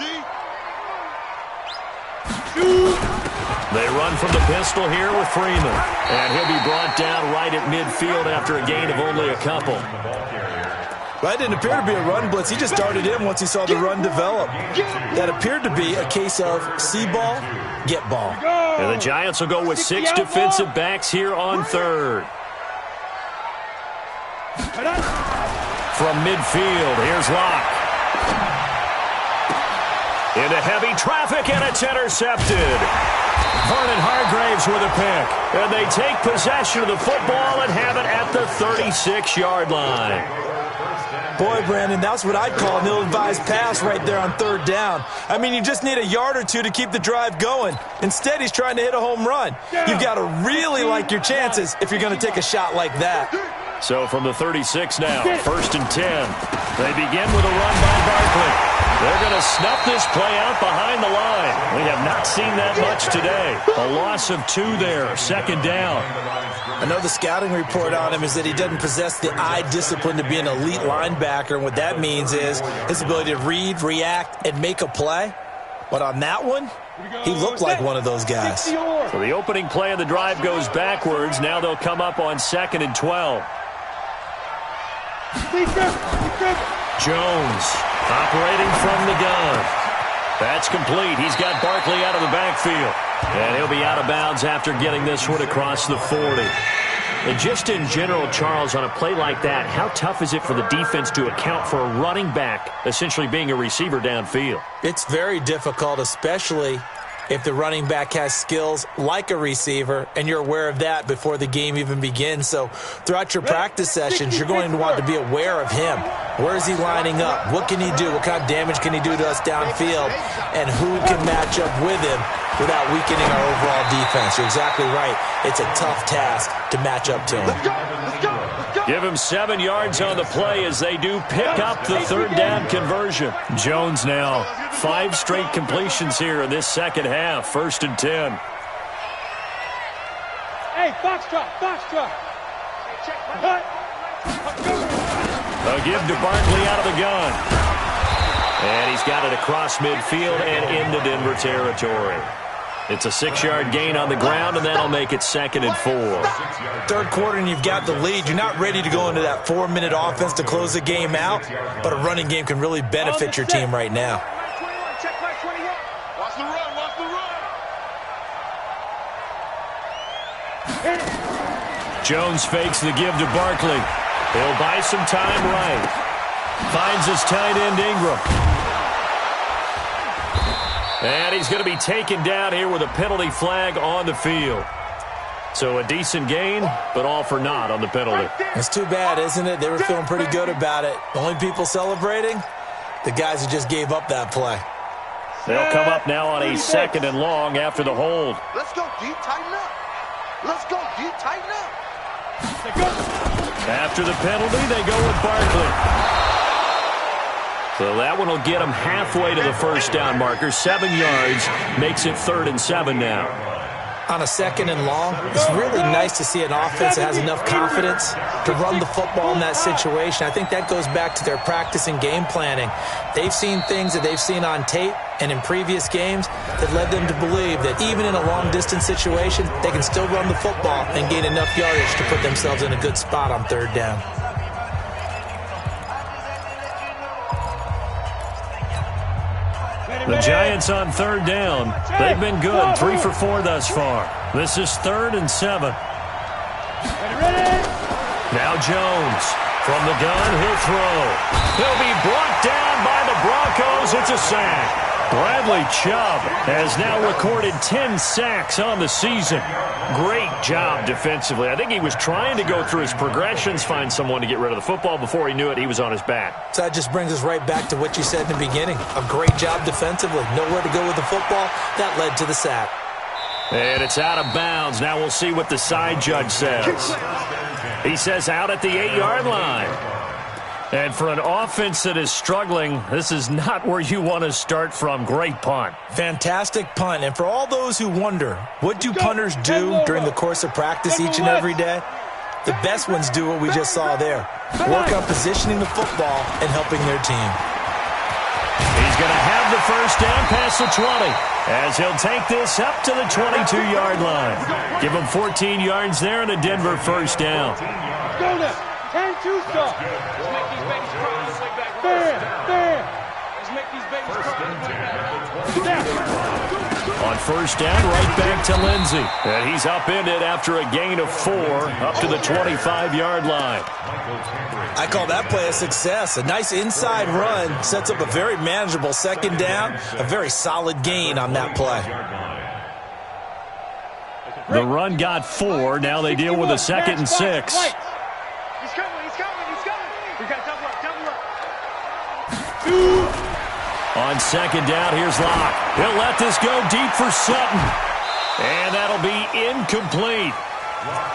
[SPEAKER 1] They run from the pistol here with Freeman. And he'll be brought down right at midfield after a gain of only a couple.
[SPEAKER 3] That didn't appear to be a run blitz. He just darted in once he saw the run develop. That appeared to be a case of see ball, get ball.
[SPEAKER 1] And the Giants will go with 6 defensive backs here on third. From midfield, here's Locke. Into heavy traffic, and it's intercepted. Vernon Hargraves with a pick. And they take possession of the football and have it at the 36-yard line.
[SPEAKER 3] Boy, Brandon, that's what I'd call an ill-advised pass right there on third down. I mean, you just need a yard or two to keep the drive going. Instead, he's trying to hit a home run. You've got to really like your chances if you're going to take a shot like that.
[SPEAKER 1] So from the 36 now, first and 10. They begin with a run by Barkley. They're going to snuff this play out behind the line. We have not seen that much today. A loss of 2 there, second down.
[SPEAKER 3] I know the scouting report on him is that he doesn't possess the eye discipline to be an elite linebacker, and what that means is his ability to read, react, and make a play. But on that one, he looked like one of those guys.
[SPEAKER 1] So the opening play of the drive goes backwards. Now they'll come up on second and 12. Jones operating from the gun. That's complete. He's got Barkley out of the backfield. And he'll be out of bounds after getting this one across the 40. And just in general, Charles, on a play like that, how tough is it for the defense to account for a running back essentially being a receiver downfield?
[SPEAKER 3] It's very difficult, especially if the running back has skills like a receiver, and you're aware of that before the game even begins. So throughout your practice sessions, you're going to want to be aware of him. Where is he lining up? What can he do? What kind of damage can he do to us downfield? And who can match up with him without weakening our overall defense? You're exactly right. It's a tough task to match up to him.
[SPEAKER 1] Give him 7 yards on the play as they do pick up the third down conversion. Jones now 5 straight completions here in this second half. 1st and 10.
[SPEAKER 2] Hey, box drop.
[SPEAKER 1] A give to Barkley out of the gun. And he's got it across midfield and into Denver territory. It's a 6-yard gain on the ground, and that'll make it 2nd and 4.
[SPEAKER 3] Third quarter, and you've got the lead. You're not ready to go into that 4-minute offense to close the game out, but a running game can really benefit your team right now.
[SPEAKER 2] Watch the run.
[SPEAKER 1] Jones fakes the give to Barkley. He'll buy some time right. Finds his tight end Ingram. And he's going to be taken down here with a penalty flag on the field. So a decent gain, but all for naught on the penalty.
[SPEAKER 3] It's too bad, isn't it? They were feeling pretty good about it. The only people celebrating, the guys who just gave up that play.
[SPEAKER 1] They'll come up now on a 2nd and long after the hold.
[SPEAKER 5] Let's go deep, tighten up. Let's go deep, tighten up.
[SPEAKER 1] After the penalty, they go with Barkley. So that one will get them halfway to the first down marker. 7 yards makes it 3rd and 7 now.
[SPEAKER 3] On a 2nd and long, it's really nice to see an offense that has enough confidence to run the football in that situation. I think that goes back to their practice and game planning. They've seen things that they've seen on tape and in previous games that led them to believe that even in a long-distance situation, they can still run the football and gain enough yardage to put themselves in a good spot on 3rd down.
[SPEAKER 1] The Giants on 3rd down. They've been good, 3 for 4 thus far. This is 3rd and 7. Now Jones from the gun, he'll throw. He'll be brought down by the Broncos. It's a sack. Bradley Chubb has now recorded 10 sacks on the season. Great job defensively. I think he was trying to go through his progressions, find someone to get rid of the football. Before he knew it, he was on his back.
[SPEAKER 3] So that just brings us right back to what you said in the beginning. A great job defensively. Nowhere to go with the football. That led to the sack.
[SPEAKER 1] And it's out of bounds. Now we'll see what the side judge says. He says out at the 8-yard line. And for an offense that is struggling, this is not where you want to start from. Great punt.
[SPEAKER 3] Fantastic punt. And for all those who wonder, what do punters do during the course of practice each and every day? The best ones do what we just saw there. Work on positioning the football and helping their team.
[SPEAKER 1] He's going to have the first down past the 20 as he'll take this up to the 22-yard line. Give him 14 yards there and a Denver first down.
[SPEAKER 2] Go now. 10-2 stop. Let's make these babies cry on the way back. Bam. Let's make these babies cry on the way back.
[SPEAKER 1] On first down, right back to Lindsey. And he's upended after a gain of 4 up to the 25-yard line.
[SPEAKER 3] I call that play a success. A nice inside run sets up a very manageable 2nd down. A very solid gain on that play.
[SPEAKER 1] The run got 4. Now they deal with a 2nd and 6.
[SPEAKER 2] He's coming. We got double up.
[SPEAKER 1] On 2nd down, here's Locke. He'll let this go deep for Sutton. And that'll be incomplete.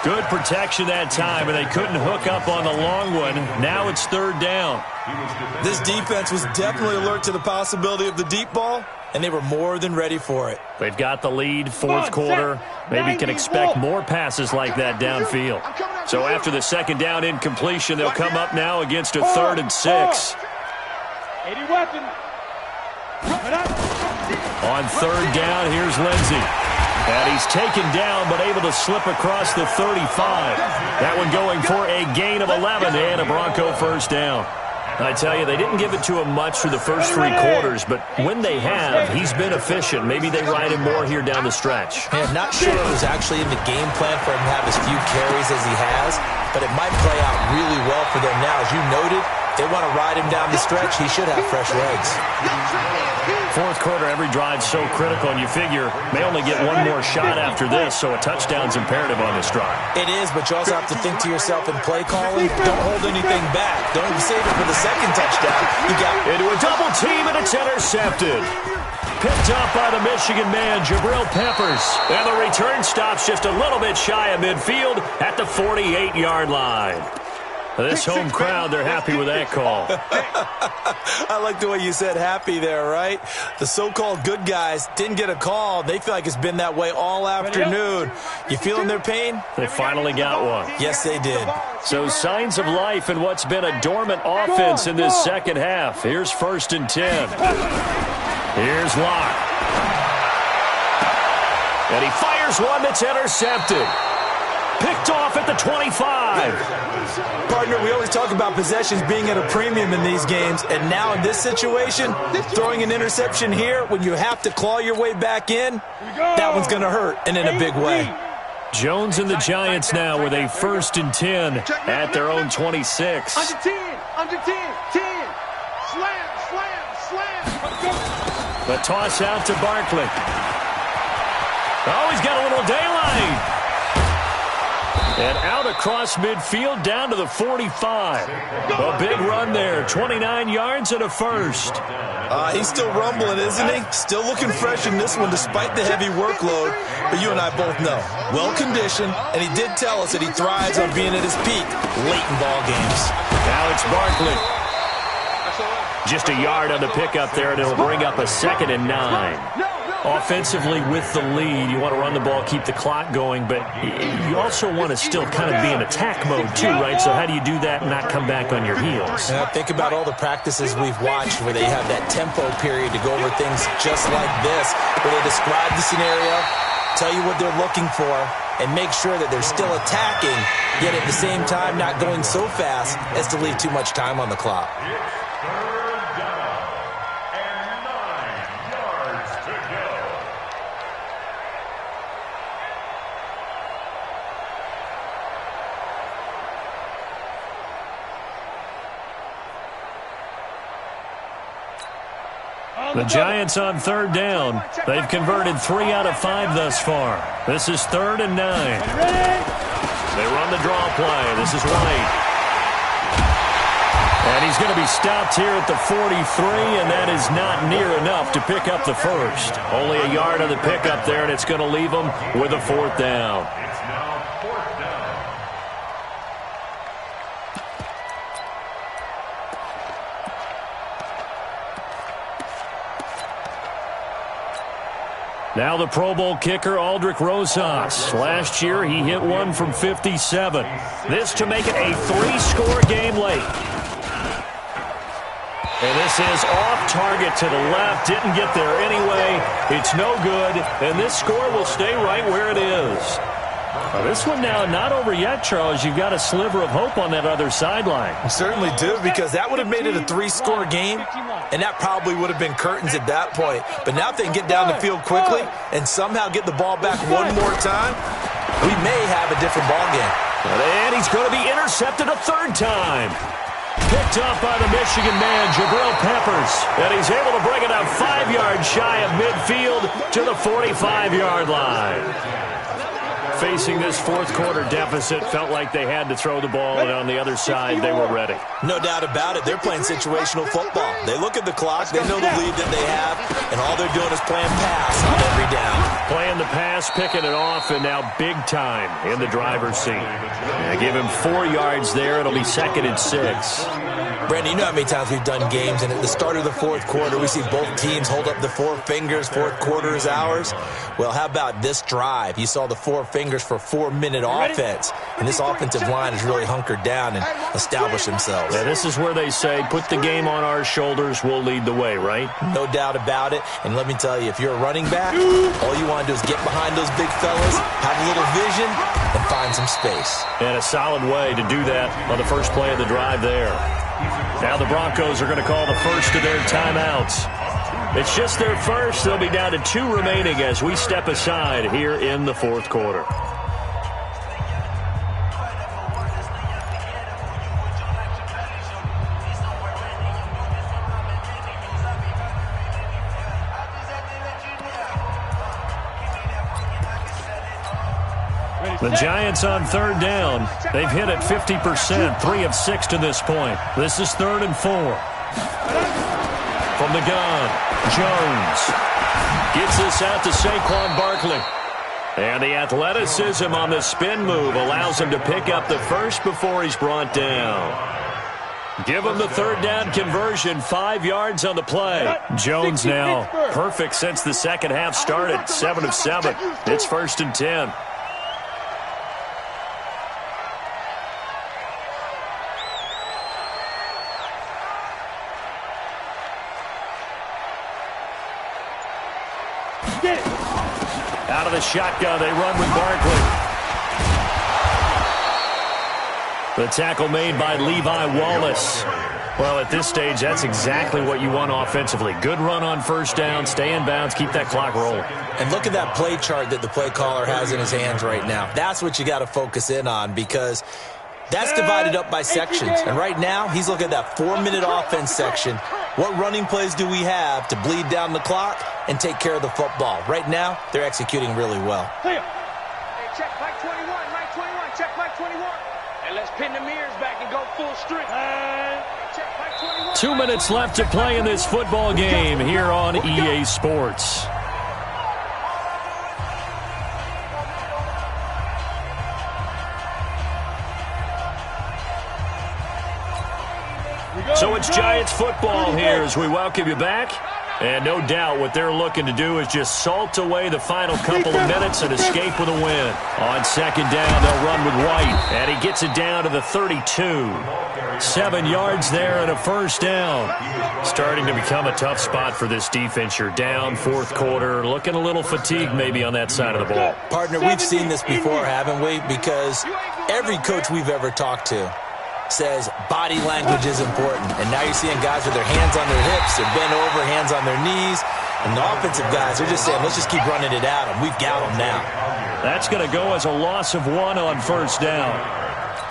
[SPEAKER 1] Good protection that time, and they couldn't hook up on the long one. Now it's 3rd down.
[SPEAKER 3] This defense was definitely alert to the possibility of the deep ball, and they were more than ready for it.
[SPEAKER 1] They've got the lead, 4th quarter. Maybe can expect more passes like that downfield. So after the 2nd down incompletion, they'll come up now against a 3rd and 6.
[SPEAKER 2] 80 weapon.
[SPEAKER 1] On 3rd down, here's Lindsey. And he's taken down, but able to slip across the 35. That one going for a gain of 11 and a Bronco first down. I tell you, they didn't give it to him much for the first 3 quarters, but when they have, he's been efficient. Maybe they ride him more here down the stretch.
[SPEAKER 3] I'm not sure it was actually in the game plan for him to have as few carries as he has, but it might play out really well for them now. As you noted, they want to ride him down the stretch. He should have fresh legs.
[SPEAKER 1] fourth quarter, every drive's so critical, and you figure may only get one more shot after this, so a touchdown's imperative on this drive.
[SPEAKER 3] It is, but you also have to think to yourself in play calling, don't hold anything back. Don't save it for the second touchdown. You got
[SPEAKER 1] into a double team, and it's intercepted. Picked up by the Michigan man, Jabril Peppers. And the return stops just a little bit shy of midfield at the 48-yard line. This home crowd, they're happy with that call.
[SPEAKER 3] I like the way you said happy there, right? The so-called good guys didn't get a call. They feel like it's been that way all afternoon. You feeling their pain?
[SPEAKER 1] They finally got one.
[SPEAKER 3] Yes, they did.
[SPEAKER 1] So signs of life in what's been a dormant offense in this second half. Here's 1st and 10. Here's Locke. And he fires one that's intercepted. Picked off at the 25.
[SPEAKER 3] Partner, we always talk about possessions being at a premium in these games, and now in this situation, throwing an interception here when you have to claw your way back in, that one's going to hurt, and in a big way.
[SPEAKER 1] Jones and the Giants now with a 1st and 10 at their own 26.
[SPEAKER 2] Under 10, under 10, 10. Slam, slam, slam.
[SPEAKER 1] The toss out to Barkley. Oh, he's got a little daylight. And out across midfield down to the 45. A big run there. 29 yards and a first.
[SPEAKER 3] He's still rumbling, isn't he? Still looking fresh in this one despite the heavy workload. But you and I both know. Well-conditioned, and he did tell us that he thrives on being at his peak late in ball games.
[SPEAKER 1] Now it's Barkley. Just a yard on the pickup there, and it'll bring up a 2nd and 9. Offensively with the lead, you want to run the ball, keep the clock going, but you also want to still kind of be in attack mode too, right? So how do you do that and not come back on your heels?
[SPEAKER 3] Think about all the practices we've watched where they have that tempo period to go over things just like this, where they describe the scenario, tell you what they're looking for, and make sure that they're still attacking, yet at the same time not going so fast as to leave too much time on the clock.
[SPEAKER 1] The Giants on 3rd down. They've converted 3 out of 5 thus far. This is 3rd and 9. They run the draw play. This is White. And he's going to be stopped here at the 43, and that is not near enough to pick up the first. Only a yard on the pickup there, and it's going to leave him with a 4th down. Now the Pro Bowl kicker, Aldrick Rosas. Last year, he hit one from 57. This to make it a 3-score game late. And this is off target to the left. Didn't get there anyway. It's no good. And this score will stay right where it is. Now this one now not over yet, Charles. You've got a sliver of hope on that other sideline.
[SPEAKER 3] I certainly do, because that would have made it a 3-score game, and that probably would have been curtains at that point. But now if they can get down the field quickly and somehow get the ball back one more time, we may have a different ball game.
[SPEAKER 1] And he's going to be intercepted a 3rd time. Picked up by the Michigan man, Jabril Peppers. And he's able to bring it up 5 yards shy of midfield to the 45-yard line. Facing this 4th quarter deficit, felt like they had to throw the ball, and on the other side, they were ready.
[SPEAKER 3] No doubt about it. They're playing situational football. They look at the clock, they know the lead that they have, and all they're doing is playing pass on every down.
[SPEAKER 1] Playing the pass, picking it off, and now big time in the driver's seat. Give him 4 yards there. It'll be 2nd and 6.
[SPEAKER 3] Brandon, you know how many times we've done games, and at the start of the 4th quarter, we see both teams hold up the 4 fingers, 4th quarter is ours. Well, how about this drive? You saw the 4 fingers for 4-minute offense, and this offensive line has really hunkered down and established themselves.
[SPEAKER 1] Yeah, this is where they say, put the game on our shoulders, we'll lead the way, right?
[SPEAKER 3] No doubt about it, and let me tell you, if you're a running back, all you want to do is get behind those big fellas, have a little vision, and find some space.
[SPEAKER 1] And a solid way to do that on the first play of the drive there. Now the Broncos are going to call the first of their timeouts. It's just their first. They'll be down to 2 remaining as we step aside here in the 4th quarter. The Giants on third down. They've hit it 50%, 3 of 6 to this point. This is 3rd and 4. From the gun, Jones gets this out to Saquon Barkley. And the athleticism on the spin move allows him to pick up the first before he's brought down. Give him the 3rd down conversion, 5 yards on the play. Jones now perfect since the second half started, 7 of 7. It's 1st and 10. Out of the shotgun, they run with Barkley. The tackle made by Levi Wallace. Well, at this stage, that's exactly what you want offensively. Good run on 1st down, stay in bounds, keep that clock rolling.
[SPEAKER 3] And look at that play chart that the play caller has in his hands right now. That's what you got to focus in on, because that's divided up by sections. And right now, he's looking at that 4-minute offense section. What running plays do we have to bleed down the clock and take care of the football? Right now, they're executing really well.
[SPEAKER 2] Hey, check Mike 21, Mike 21, check Mike 21. And let's pin the mirrors back and go full strength. Check Mike 21.
[SPEAKER 1] 2 minutes left to play in this football game here on EA Sports. So it's Giants football here as we welcome you back. And no doubt what they're looking to do is just salt away the final couple of minutes and escape with a win. On 2nd down, they'll run with White. And he gets it down to the 32. 7 yards there and a 1st down. Starting to become a tough spot for this defense. You're down 4th quarter. Looking a little fatigued maybe on that side of the ball.
[SPEAKER 3] Partner, we've seen this before, haven't we? Because every coach we've ever talked to says body language is important. And now you're seeing guys with their hands on their hips, they're bent over, hands on their knees. And the offensive guys, they're just saying, let's just keep running it at them. We've got them now.
[SPEAKER 1] That's going to go as a loss of 1 on 1st down.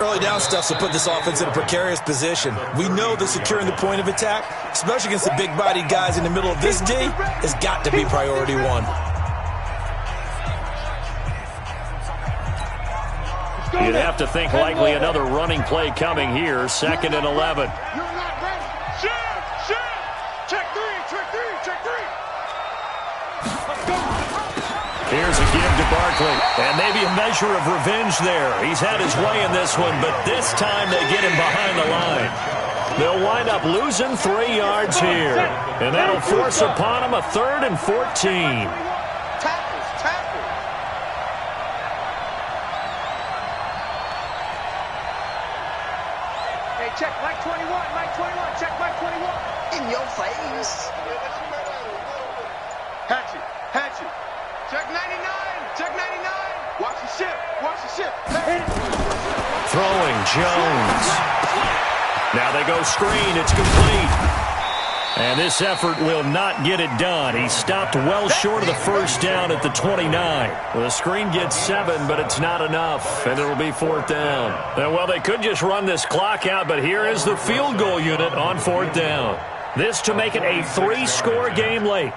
[SPEAKER 3] Early down stuff will put this offense in a precarious position. We know that securing the point of attack, especially against the big-bodied guys in the middle of this D, has got to be priority 1.
[SPEAKER 1] You'd have to think likely another running play coming here. 2nd and 11.
[SPEAKER 2] You're not ready. Shift. Check 3, check 3. Let's go.
[SPEAKER 1] Here's a give to Barkley. And maybe a measure of revenge there. He's had his way in this one, but this time they get him behind the line. They'll wind up losing 3 yards here. And that'll force upon him a 3rd and 14.
[SPEAKER 2] Check Mike 21, check Mike 21.
[SPEAKER 5] In your face.
[SPEAKER 2] Hatchet. Check 99. Watch the ship.
[SPEAKER 1] Throwing Jones. Now they go screen. It's complete. And this effort will not get it done. He stopped well short of the 1st down at the 29. The screen gets 7, but it's not enough, and it will be 4th down. Well, they could just run this clock out, but here is the field goal unit on 4th down. This to make it a 3-score game late.